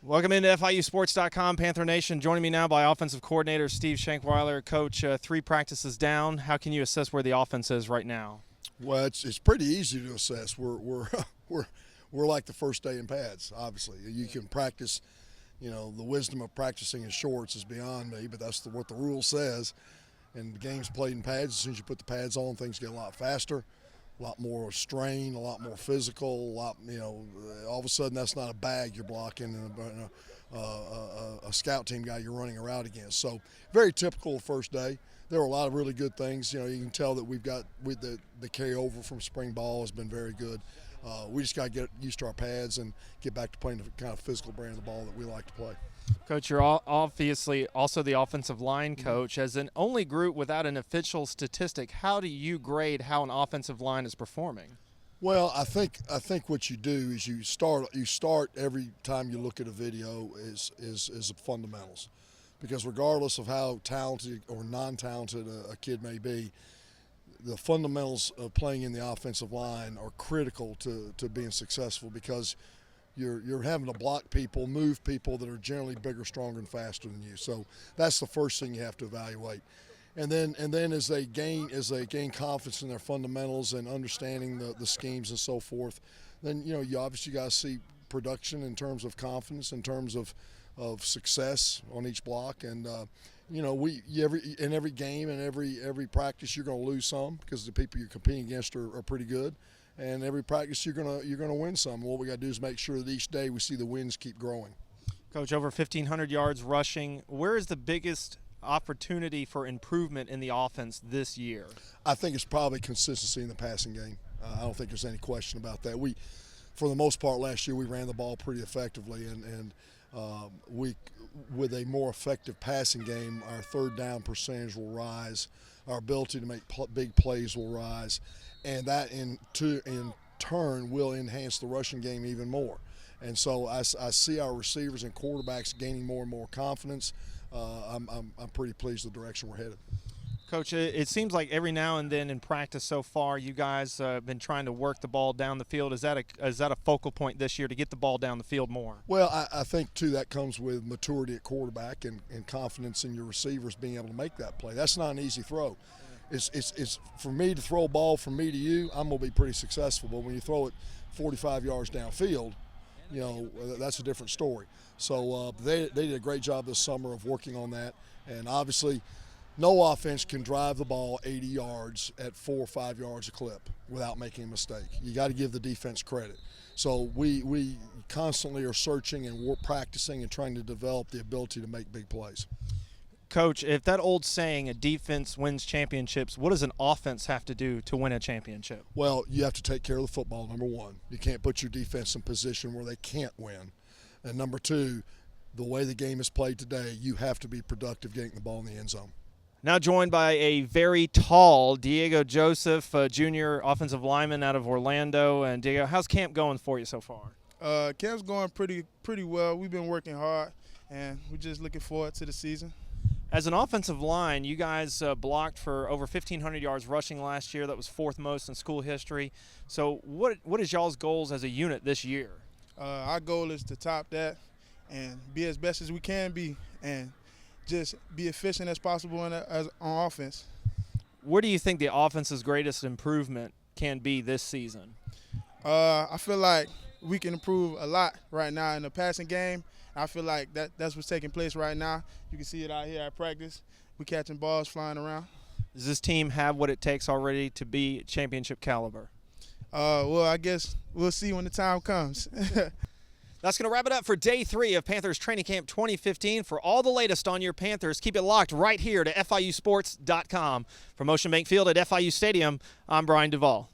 Welcome into FIUsports.com, Panther Nation. Joining me now by offensive coordinator Steve Shankweiler. Coach, 3 practices down. How can you assess where the offense is right now? Well, it's pretty easy to assess. We're like the first day in pads. Obviously, you can practice. You know, the wisdom of practicing in shorts is beyond me, but that's what the rule says. And the game's played in pads. As soon as you put the pads on, things get a lot faster, a lot more strain, a lot more physical. All of a sudden that's not a bag you're blocking and a scout team guy you're running a route against. So very typical first day. There were a lot of really good things. You know, you can tell that we've got the carryover from spring ball has been very good. We just got to get used to our pads and get back to playing the kind of physical brand of the ball that we like to play. Coach, you're obviously also the offensive line coach. As an only group without an official statistic, how do you grade how an offensive line is performing? Well, I think what you do is you start every time you look at a video is the fundamentals, because regardless of how talented or non-talented a kid may be, the fundamentals of playing in the offensive line are critical to being successful, because you're having to block people, move people that are generally bigger, stronger, and faster than you. So that's the first thing you have to evaluate. And then as they gain confidence in their fundamentals and understanding the schemes and so forth, then you obviously got to see production in terms of confidence, in terms of success on each block. And in every game and every practice you're going to lose some, because the people you're competing against are pretty good. And every practice you're gonna win some. What we got to do is make sure that each day we see the wins keep growing. Coach, over 1,500 yards rushing. Where is the biggest opportunity for improvement in the offense this year? I think it's probably consistency in the passing game. I don't think there's any question about that. For the most part, last year we ran the ball pretty effectively, and with a more effective passing game, our third down percentage will rise. Our ability to make big plays will rise, and that in turn will enhance the rushing game even more. And so I see our receivers and quarterbacks gaining more and more confidence. I'm pretty pleased with the direction we're headed. Coach, it seems like every now and then in practice so far, you guys have been trying to work the ball down the field. Is that a focal point this year to get the ball down the field more? Well, I think, too, that comes with maturity at quarterback and confidence in your receivers being able to make that play. That's not an easy throw. It's for me to throw a ball from me to you, I'm going to be pretty successful. But when you throw it 45 yards downfield, that's a different story. So they did a great job this summer of working on that. And obviously, no offense can drive the ball 80 yards at 4 or 5 yards a clip without making a mistake. You got to give the defense credit. So we constantly are searching and we're practicing and trying to develop the ability to make big plays. Coach, if that old saying, a defense wins championships, what does an offense have to do to win a championship? Well, you have to take care of the football, number one. You can't put your defense in position where they can't win. And number two, the way the game is played today, you have to be productive getting the ball in the end zone. Now joined by a very tall Dieugot Joseph, junior offensive lineman out of Orlando. And Dieugot, how's camp going for you so far? Camp's going pretty well. We've been working hard, and we're just looking forward to the season. As an offensive line, you guys blocked for over 1,500 yards rushing last year. That was 4th most in school history. So what is y'all's goals as a unit this year? Our goal is to top that and be as best as we can be, and just be efficient as possible on offense. Where do you think the offense's greatest improvement can be this season? I feel like we can improve a lot right now in the passing game. I feel like that's what's taking place right now. You can see it out here at practice. We're catching balls flying around. Does this team have what it takes already to be championship caliber? Well, I guess we'll see when the time comes. That's going to wrap it up for Day 3 of Panthers Training Camp 2015. For all the latest on your Panthers, keep it locked right here to FIUsports.com. From Ocean Bank Field at FIU Stadium, I'm Brian Duvall.